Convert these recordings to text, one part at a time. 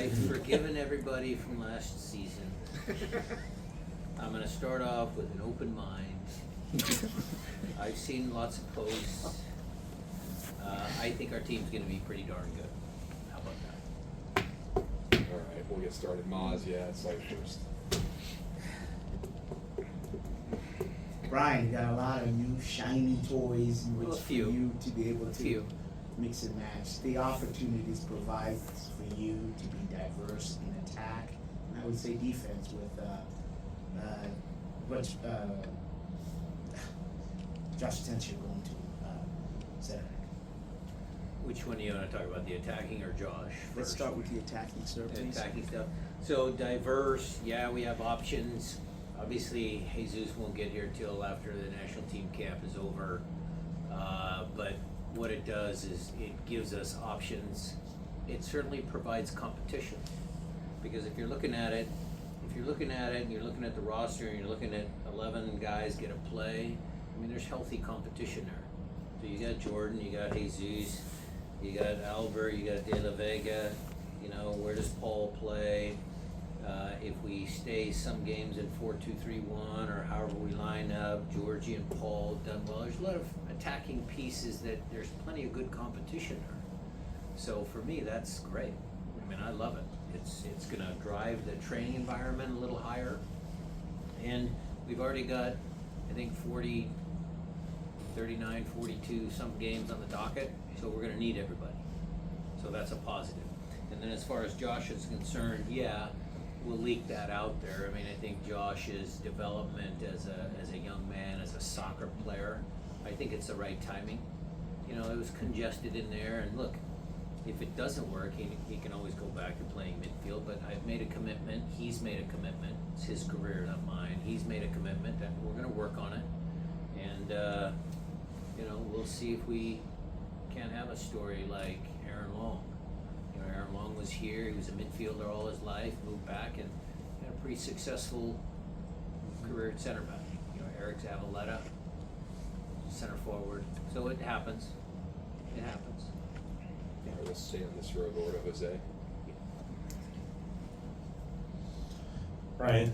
I've forgiven everybody from last season. I'm gonna start off with an open mind. I've seen lots of posts. I think our team's gonna be pretty darn good. How about that? All right, we'll get started. Maz, yeah, it's like first. Brian, you got a lot of new shiny toys in Well, which a for few. you to be able A to few. mix and match. The opportunities provide for you to be diverse in attack, and I would say defense with Josh Tench going to center. Which one do you wanna talk about, the attacking or Josh? Let's first? start with the attacking, sir, please. Attacking stuff. So diverse, yeah, we have options. Obviously, Jesus won't get here till after the national team camp is over. But what it does is it gives us options. It certainly provides competition. Because if you're looking at it, and you're looking at the roster and you're looking at 11 guys get a play, I mean, there's healthy competition there. So you got Jordan, you got Jesus, you got Albert, you got De La Vega, you know, where does Paul play? If we stay some games in 4-2-3-1 or however we line up, Georgie and Paul done well. There's a lot of attacking pieces that there's plenty of good competition there. So for me, that's great. I mean, I love it. It's going to drive the training environment a little higher. And we've already got, I think, 40, 39, 42 some games on the docket. So we're going to need everybody. So that's a positive. And then as far as Josh is concerned, yeah, we'll leak that out there. I mean, I think Josh's development as a young man, as a soccer player, I think it's the right timing. You know, it was congested in there, and look, if it doesn't work, he can always go back to playing midfield, but I've made a commitment, he's made a commitment, it's his career, not mine, he's made a commitment that we're gonna work on it, and, you know, we'll see if we can't have a story like Aaron Long. You know, Aaron Long was here, he was a midfielder all his life, moved back and had a pretty successful career at center back. You know, Eric Zavaleta, center forward, so it happens. It happens. All right, we'll stay on this road, Lord of Jose. Brian,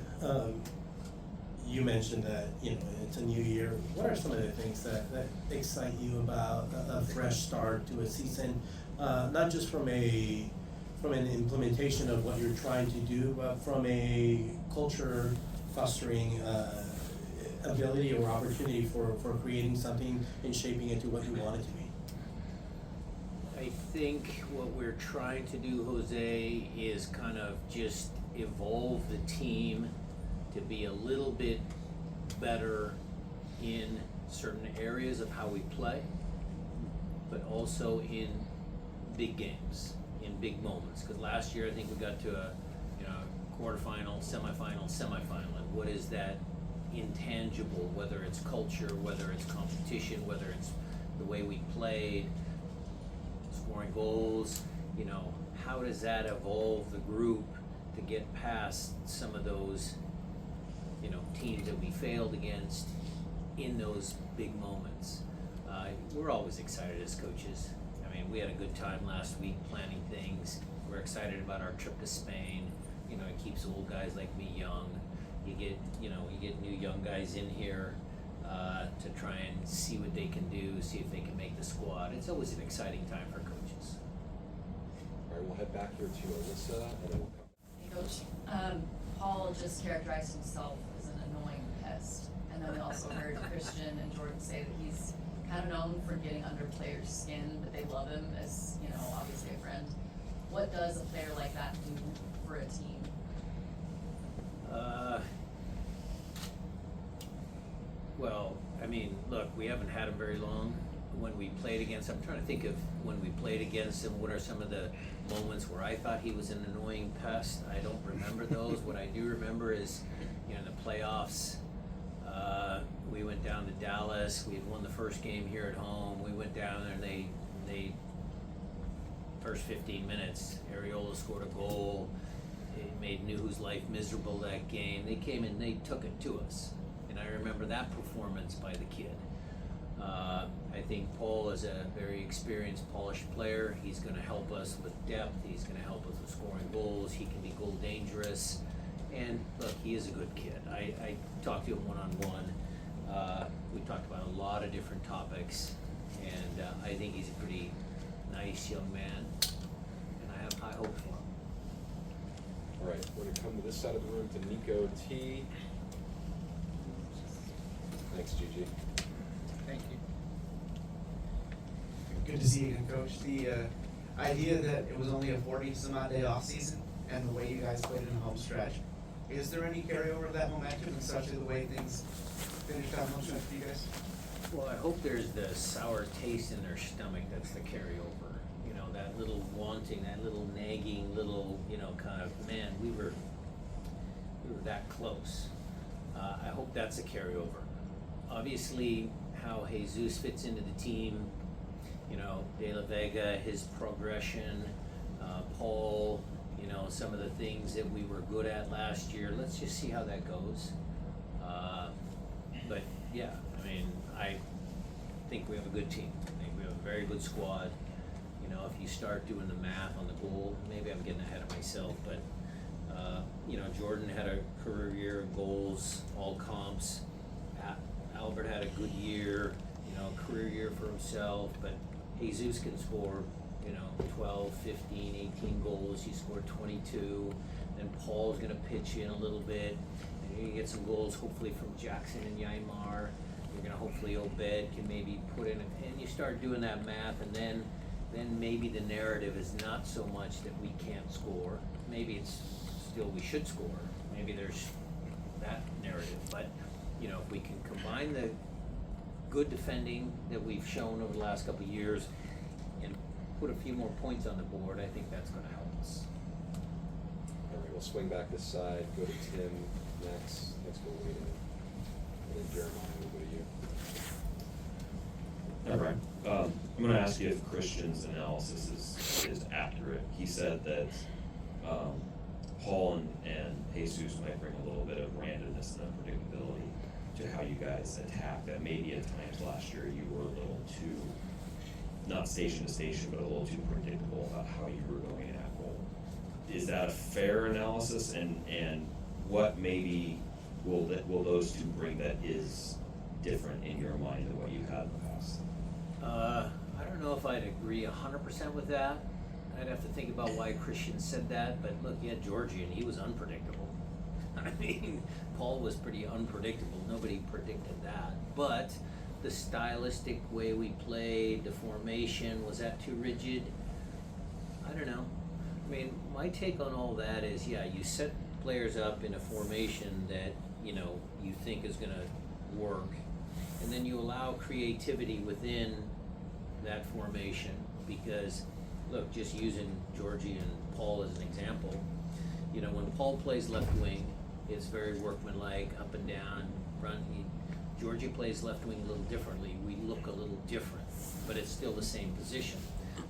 you mentioned that, you know, it's a new year. What are some of the things that excite you about a fresh start to a season? Not just from an implementation of what you're trying to do, but from a culture fostering ability or opportunity for creating something and shaping it to what you want it to be. I think what we're trying to do, Jose, is kind of just evolve the team to be a little bit better in certain areas of how we play, but also in big games, in big moments. Because last year I think we got to a quarterfinal, semifinal, and what is that intangible, whether it's culture, whether it's competition, whether it's the way we played, scoring goals, you know, how does that evolve the group to get past some of those, you know, teams that we failed against in those big moments. We're always excited as coaches. I mean, we had a good time last week planning things. We're excited about our trip to Spain. You know, it keeps old guys like me young. You get new young guys in here to try and see what they can do, see if they can make the squad. It's always an exciting time for coaches. All right, we'll head back here to Alyssa, and then we'll come. Hey, Coach. Paul just characterized himself as an annoying pest. And then we also heard Christian and Jordan say that he's kind of known for getting under players' skin, but they love him as, you know, obviously a friend. What does a player like that do for a team? Well, I mean, look, we haven't had him very long. When we played against, I'm trying to think of when we played against him, what are some of the moments where I thought he was an annoying pest. I don't remember those. What I do remember is, you know, the playoffs, we went down to Dallas. We had won the first game here at home. We went down there and they first 15 minutes, Arriola scored a goal. It made Nuhu's life miserable that game. They came and they took it to us. And I remember that performance by the kid. I think Paul is a very experienced, polished player. He's going to help us with depth. He's going to help us with scoring goals, he can be goal dangerous. And look, he is a good kid. I talked to him one-on-one. We talked about a lot of different topics, and I think he's a pretty nice young man, and I have high hopes for him. All right, we're gonna come to this side of the room to Nico T. Thanks, Gigi. Thank you. Good to see you again, Coach. The idea that it was only a 40-some-odd day off season and the way you guys played in the home stretch, is there any carryover of that momentum, especially the way things finished out home stretch for you guys? Well, I hope there's the sour taste in their stomach that's the carryover. You know, that little wanting, that little nagging, little, you know, kind of, man, we were that close. I hope that's a carryover. Obviously, how Jesus fits into the team, you know, De La Vega, his progression, Paul, you know, some of the things that we were good at last year. Let's just see how that goes. But yeah, I mean, I think we have a good team. I think we have a very good squad. You know, if you start doing the math on the goal, maybe I'm getting ahead of myself, but you know, Jordan had a career year of goals, all comps. Albert had a good year, you know, career year for himself, but Jesus can score, you know, 12, 15, 18 goals. He scored 22. Then Paul's going to pitch in a little bit. And you're going to get some goals, hopefully, from Jackson and Yaimar. You're going to hopefully Obed can maybe put in, and you start doing that math, and then maybe the narrative is not so much that we can't score. Maybe it's still we should score. Maybe there's that narrative. But, you know, if we can combine the good defending that we've shown over the last couple of years and put a few more points on the board, I think that's going to help us. All right, we'll swing back this side, go to Tim next. Let's go Wade, and then Jeremiah, we'll go to you. All right. I'm going to ask you if Christian's analysis is accurate. He said that Paul and Jesus might bring a little bit of randomness and unpredictability to how you guys attack. That maybe at times last year you were a little too, not station to station, but a little too predictable about how you were going at goal. Is that a fair analysis? And what maybe will those two bring that is different in your mind than what you had in the past? I don't know if I'd agree 100% with that. I'd have to think about why Christian said that, but look, yeah, Georgie, and he was unpredictable. I mean, Paul was pretty unpredictable. Nobody predicted that. But the stylistic way we played, the formation, was that too rigid? I don't know. I mean, my take on all that is, yeah, you set players up in a formation that, you know, you think is going to work, and then you allow creativity within that formation because, look, just using Georgie and Paul as an example, you know, when Paul plays left wing, it's very workmanlike, up and down, run. Georgie plays left wing a little differently. We look a little different, but it's still the same position.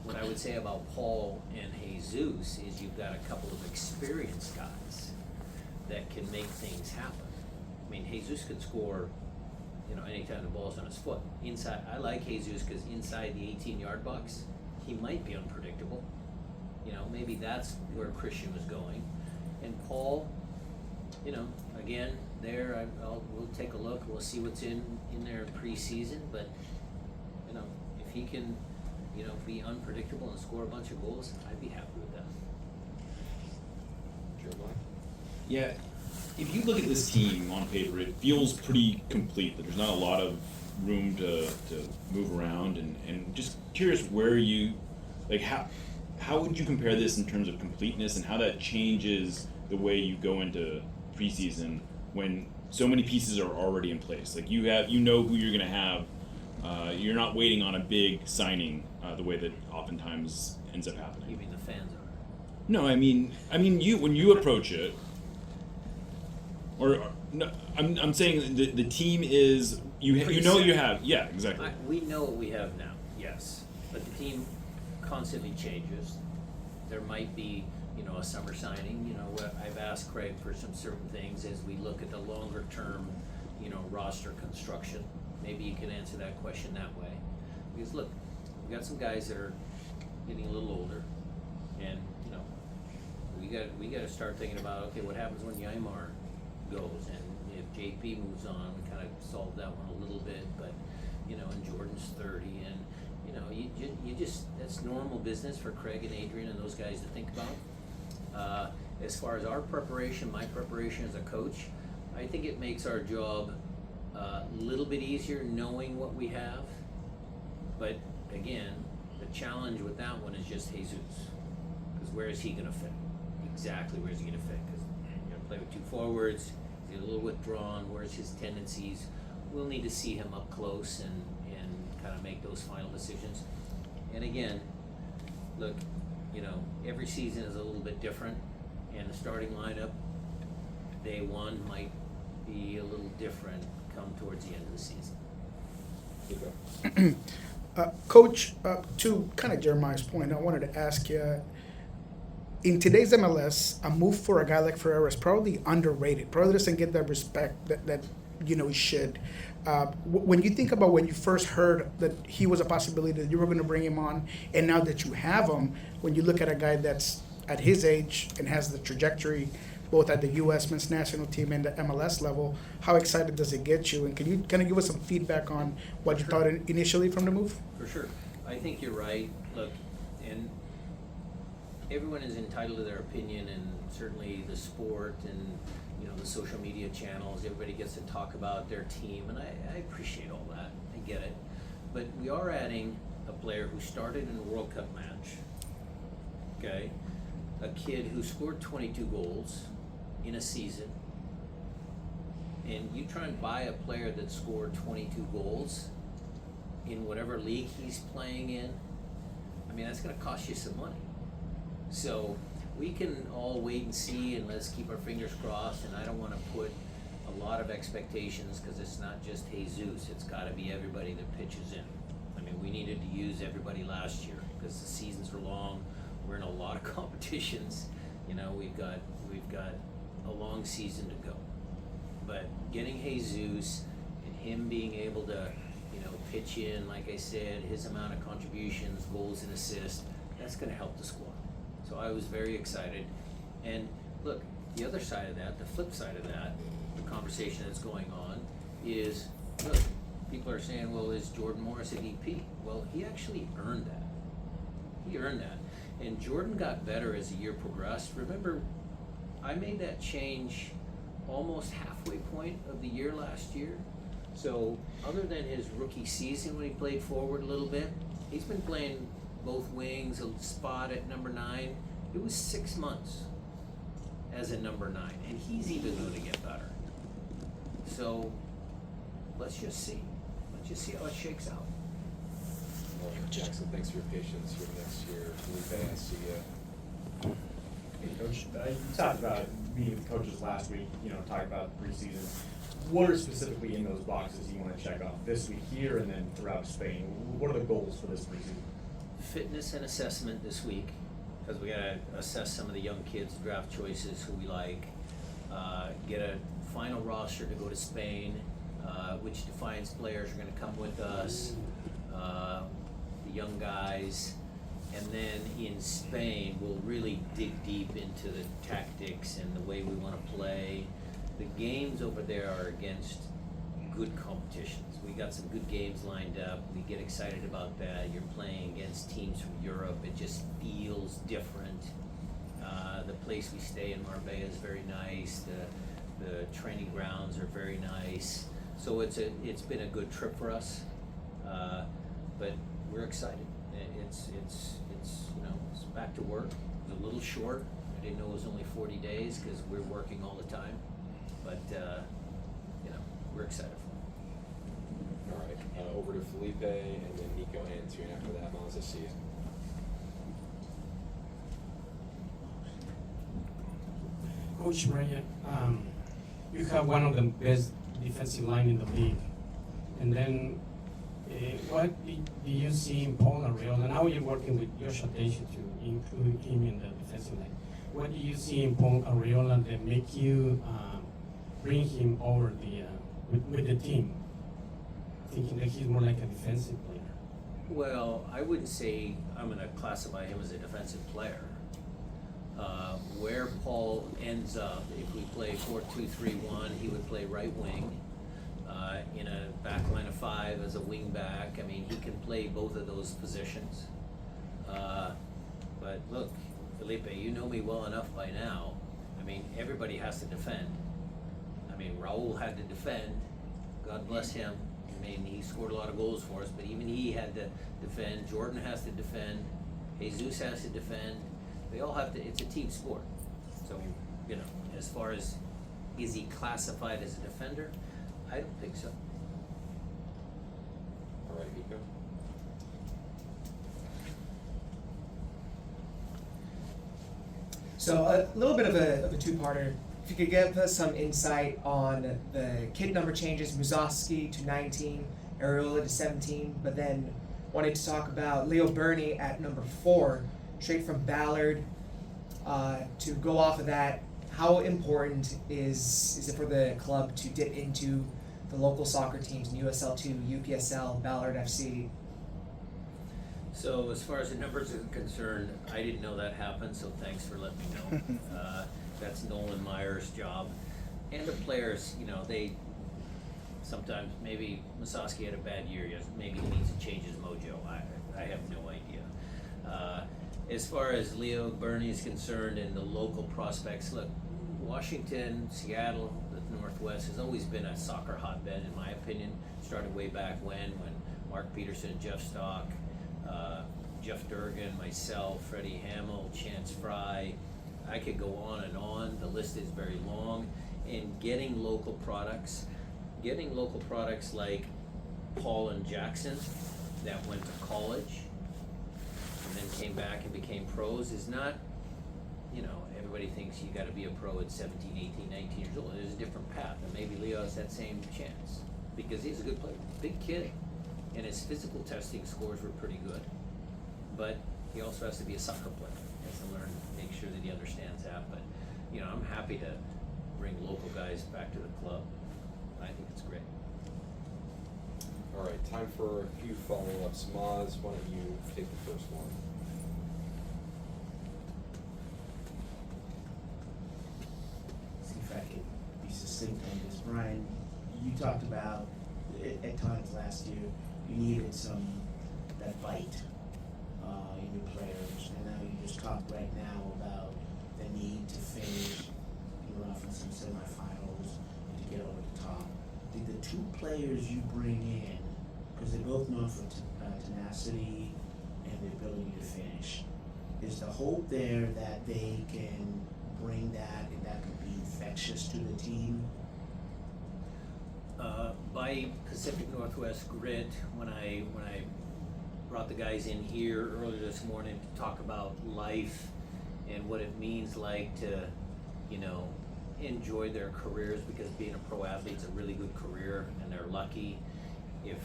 What I would say about Paul and Jesus is you've got a couple of experienced guys that can make things happen. I mean, Jesus can score, you know, anytime the ball's on his foot. Inside, I like Jesus because inside the 18-yard box, he might be unpredictable. You know, maybe that's where Christian was going. And Paul, you know, again, there, we'll take a look. We'll see what's in there in preseason. But, you know, if he can, you know, be unpredictable and score a bunch of goals, I'd be happy with that. Jeremiah? Yeah, if you look at this team on paper, it feels pretty complete. That there's not a lot of room to move around, and just curious where you, like, how would you compare this in terms of completeness and how that changes the way you go into preseason when so many pieces are already in place? Like you know who you're going to have. You're not waiting on a big signing the way that oftentimes ends up happening. You mean the fans are? No, I mean you when you approach it, or no, I'm saying the team is you know what you have. Yeah, exactly. We know what we have now, yes, but the team constantly changes. There might be, you know, a summer signing. You know, I've asked Craig for some certain things as we look at the longer term, you know, roster construction. Maybe you can answer that question that way. Because look, we've got some guys that are getting a little older, and you know, we gotta start thinking about, okay, what happens when Ymar goes, and if JP moves on, we kind of solved that one a little bit, but, you know, and Jordan's 30, and, you know, you just, that's normal business for Craig and Adrian and those guys to think about. As far as our preparation, my preparation as a coach, I think it makes our job a little bit easier knowing what we have. But again, the challenge with that one is just Jesus. Because where is he going to fit? Exactly where is he going to fit? Because you're going to play with two forwards, he's a little withdrawn, where's his tendencies? We'll need to see him up close and kind of make those final decisions. And again, look, you know, every season is a little bit different, and the starting lineup, day one, might be a little different come towards the end of the season. Coach, to kind of Jeremiah's point, I wanted to ask you, in today's MLS, a move for a guy like Ferreira is probably underrated. Probably doesn't get that respect that you know he should. When you think about when you first heard that he was a possibility, that you were going to bring him on, and now that you have him, when you look at a guy that's at his age and has the trajectory both at the U.S. men's national team and the MLS level, how excited does it get you? And can you kind of give us some feedback on what you thought initially from the move? For sure. I think you're right. Look, and everyone is entitled to their opinion, and certainly the sport and, you know, the social media channels, everybody gets to talk about their team, and I appreciate all that. I get it. But we are adding a player who started in a World Cup match, okay? A kid who scored 22 goals in a season, and you try and buy a player that scored 22 goals in whatever league he's playing in, I mean, that's going to cost you some money. So we can all wait and see, and let's keep our fingers crossed, and I don't want to put a lot of expectations, because it's not just Jesus, it's got to be everybody that pitches in. I mean, we needed to use everybody last year because the seasons are long. We're in a lot of competitions. You know, we've got a long season to go. But getting Jesus and him being able to, you know, pitch in, like I said, his amount of contributions, goals and assists, that's going to help the squad. So I was very excited. And look, the other side of that, the flip side of that, the conversation that's going on is, look, people are saying, well, is Jordan Morris an EP? Well, he actually earned that. He earned that. And Jordan got better as the year progressed. Remember, I made that change almost halfway point of the year last year. So other than his rookie season when he played forward a little bit, he's been playing both wings, a spot at number 9. It was 6 months as a number 9, and he's even going to get better. So let's just see. Let's just see how it shakes out. All right, Jackson, thanks for your patience here next year. Felipe, I see you. Hey, Coach, you talked about meeting with coaches last week, you know, talking about preseason. What are specifically in those boxes you want to check off this week here and then throughout Spain? What are the goals for this preseason? Fitness and assessment this week, because we got to assess some of the young kids, draft choices, who we like, get a final roster to go to Spain, which defines players are going to come with us, the young guys, and then in Spain we'll really dig deep into the tactics and the way we want to play. The games over there are against good competitions. We got some good games lined up. We get excited about that. You're playing against teams from Europe. It just feels different. The place we stay in Marbella is very nice. The training grounds are very nice. So it's been a good trip for us. But we're excited. It's you know, it's back to work. It was a little short. I didn't know it was only 40 days because we're working all the time. But you know, we're excited for it. All right, over to Felipe, and then Nico answering after that. Maz, I see you. Coach Ryan, you have one of the best defensive line in the league, and then what do you see in Paul Arriola? Now you're working with Josh Attention to include him in the defensive line. What do you see in Paul Arriola that make you bring him over with the team, thinking that he's more like a defensive player? Well, I wouldn't say I'm going to classify him as a defensive player. Where Paul ends up, if we play 4-2-3-1, he would play right wing. In a back line of 5 as a wing back. I mean, he can play both of those positions. But look, Felipe, you know me well enough by now. I mean, everybody has to defend. I mean, Raul had to defend. God bless him. I mean, he scored a lot of goals for us, but even he had to defend. Jordan has to defend. Jesus has to defend. They all have to. It's a team sport. So, you know, as far as is he classified as a defender? I don't think so. All right, Nico. So a little bit of a two-parter. If you could give us some insight on the kit number changes, Musoski to 19, Arriola to 17, but then wanted to talk about Leo Burney at number 4, straight from Ballard. To go off of that, how important is it for the club to dip into the local soccer teams, USL2, UPSL, Ballard FC? So as far as the numbers are concerned, I didn't know that happened, so thanks for letting me know. That's Nolan Meyer's job. And the players, you know, they sometimes, maybe Musoski had a bad year, maybe he needs to change his mojo. I have no idea. As far as Leo Burney is concerned and the local prospects, look, Washington, Seattle, the Northwest has always been a soccer hotbed, in my opinion. Started way back when Mark Peterson, Jeff Stock, Jeff Durgan, myself, Freddie Hamill, Chance Fry. I could go on and on. The list is very long. And getting local products like Paul and Jackson that went to college and then came back and became pros is not, you know, everybody thinks you gotta be a pro at 17, 18, 19 years old. There's a different path, and maybe Leo has that same chance because he's a good player, big kid, and his physical testing scores were pretty good. But he also has to be a soccer player. He has to learn, make sure that he understands that. But, you know, I'm happy to bring local guys back to the club. I think it's great. All right, time for a few follow-ups. Maz, why don't you take the first one? See if I could be succinct on this. Brian, you talked about at times last year you needed that bite in your players, and now you just talked right now about the need to finish in reference to semifinals and to get over the top. Did the two players you bring in, because they're both known for tenacity and the ability to finish, is the hope there that they can bring that and that could be infectious to the team? By Pacific Northwest Grit, when I brought the guys in here earlier this morning to talk about life and what it means like to, you know, enjoy their careers, because being a pro athlete's a really good career and they're lucky. If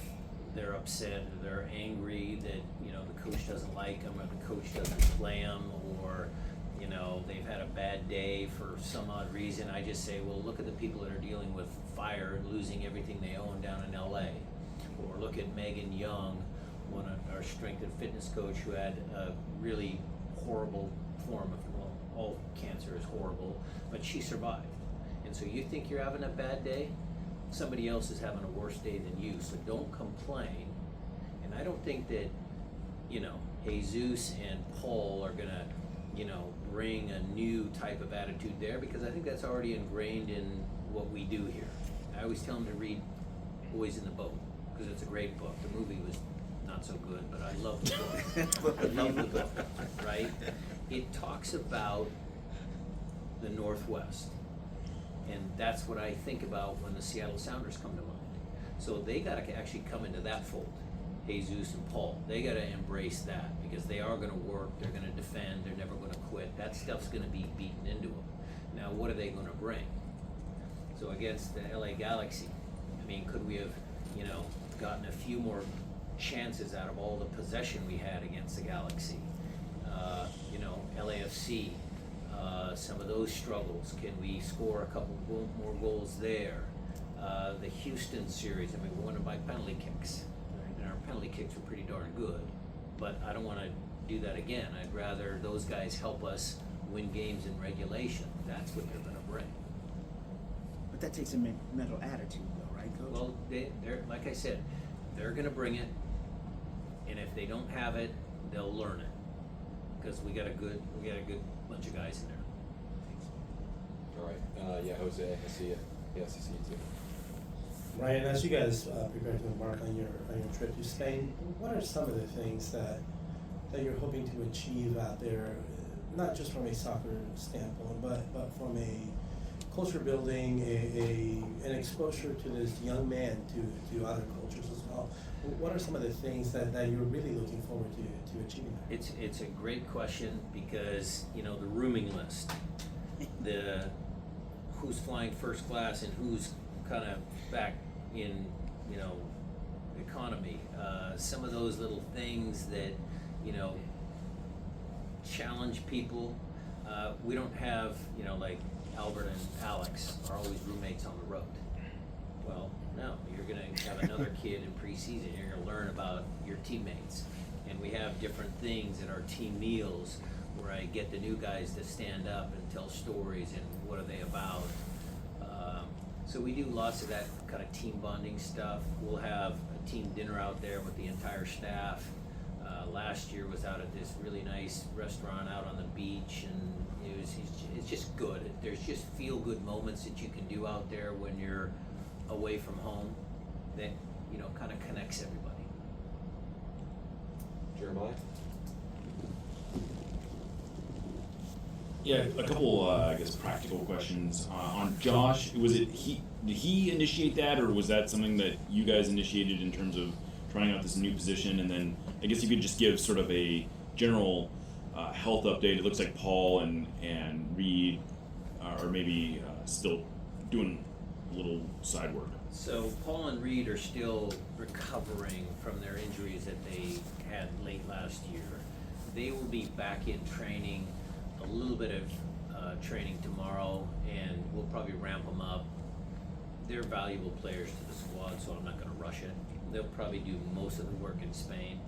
they're upset or they're angry that, you know, the coach doesn't like them or the coach doesn't play them, or, you know, they've had a bad day for some odd reason, I just say, well, look at the people that are dealing with fire and losing everything they own down in LA. Or look at Megan Young, one of our strength and fitness coach, who had a really horrible form of, well, all cancer is horrible, but she survived. And so you think you're having a bad day? Somebody else is having a worse day than you, so don't complain. And I don't think that, you know, Jesus and Paul are gonna, you know, bring a new type of attitude there, because I think that's already ingrained in what we do here. I always tell them to read Boys in the Boat, because it's a great book. The movie was not so good, but I love the book. I love the book, right? It talks about the Northwest, and that's what I think about when the Seattle Sounders come to mind. So they gotta actually come into that fold, Jesus and Paul. They gotta embrace that, because they are gonna work, they're gonna defend, they're never gonna quit. That stuff's gonna be beaten into them. Now, what are they gonna bring? So against the LA Galaxy, I mean, could we have, you know, gotten a few more chances out of all the possession we had against the Galaxy? You know, LAFC, some of those struggles. Can we score a couple more goals there? The Houston series, I mean, we won by penalty kicks, and our penalty kicks were pretty darn good, but I don't want to do that again. I'd rather those guys help us win games in regulation. That's what they're gonna bring. But that takes a mental attitude, though, right, Coach? Well, they're, like I said, they're gonna bring it, and if they don't have it, they'll learn it. Because we got a good bunch of guys in there. All right, yeah, Jose, I see you. Yes, I see you too. Ryan, as you guys prepare to embark on your trip to Spain, what are some of the things that you're hoping to achieve out there, not just from a soccer standpoint, but from a culture building, an exposure to this young man to other cultures as well? What are some of the things that you're really looking forward to achieving there? It's a great question because, you know, the rooming list, the who's flying first class and who's kind of back in, you know, economy. Some of those little things that, you know, challenge people. We don't have, you know, like Albert and Alex are always roommates on the road. Well, no, you're gonna have another kid in preseason, you're gonna learn about your teammates. And we have different things at our team meals where I get the new guys to stand up and tell stories and what are they about. So we do lots of that kind of team bonding stuff. We'll have a team dinner out there with the entire staff. Last year was out at this really nice restaurant out on the beach, and it's just good. There's just feel-good moments that you can do out there when you're away from home that, you know, kind of connects everybody. Jeremiah? Yeah, a couple, I guess, practical questions on Josh. Did he initiate that, or was that something that you guys initiated in terms of trying out this new position? And then I guess you could just give sort of a general health update. It looks like Paul and Reed are maybe still doing a little side work. So Paul and Reed are still recovering from their injuries that they had late last year. They will be back in training, a little bit of training tomorrow, and we'll probably ramp them up. They're valuable players to the squad, so I'm not going to rush it. They'll probably do most of the work in Spain,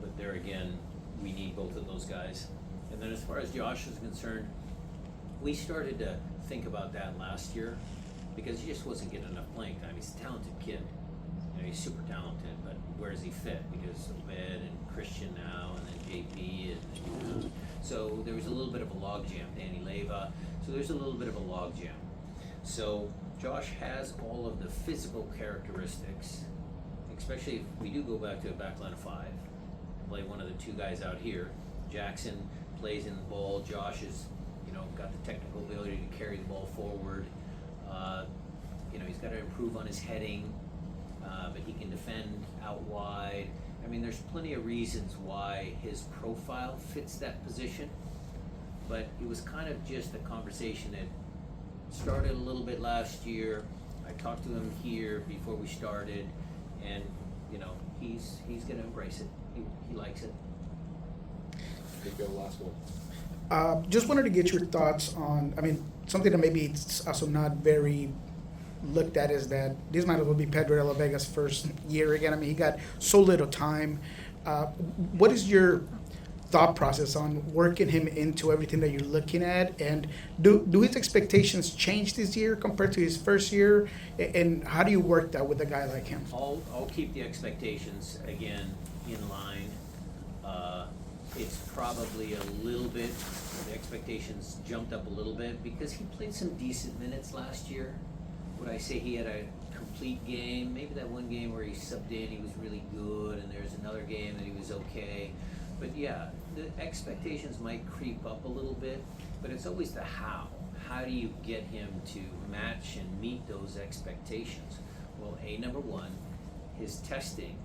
but there again, we need both of those guys. And then as far as Josh is concerned, we started to think about that last year because he just wasn't getting enough playing time. He's a talented kid. You know, he's super talented, but where does he fit? Because Obed and Christian now, and then JP, and you know. So there was a little bit of a logjam. Danny Leva. So there's a little bit of a logjam. So Josh has all of the physical characteristics, especially if we do go back to a backline of 5, play one of the 2 guys out here. Jackson plays in the ball. Josh is, you know, got the technical ability to carry the ball forward. You know, he's got to improve on his heading, but he can defend out wide. I mean, there's plenty of reasons why his profile fits that position, but it was kind of just a conversation that started a little bit last year. I talked to him here before we started, and you know, he's gonna embrace it. He likes it. Go last one. Just wanted to get your thoughts on, I mean, something that maybe it's also not very looked at is that this might as well be Pedro de la Vega's first year again. I mean, he got so little time. What is your thought process on working him into everything that you're looking at? And do his expectations change this year compared to his first year? And how do you work that with a guy like him? I'll keep the expectations again in line. It's probably a little bit, the expectations jumped up a little bit because he played some decent minutes last year. Would I say he had a complete game? Maybe that one game where he subbed in, he was really good, and there's another game that he was okay. But yeah, the expectations might creep up a little bit, but it's always the how. How do you get him to match and meet those expectations? Well, number one, his testing,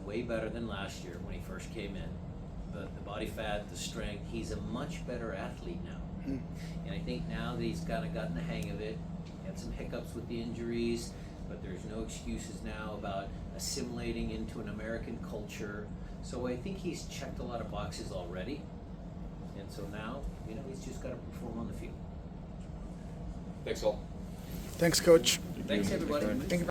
way better than last year when he first came in. The body fat, the strength, he's a much better athlete now. And I think now that he's kind of gotten the hang of it, had some hiccups with the injuries, but there's no excuses now about assimilating into an American culture. So I think he's checked a lot of boxes already. And so now, you know, he's just got to perform on the field. Thanks all. Thanks, Coach. Thanks, everybody. Thank you.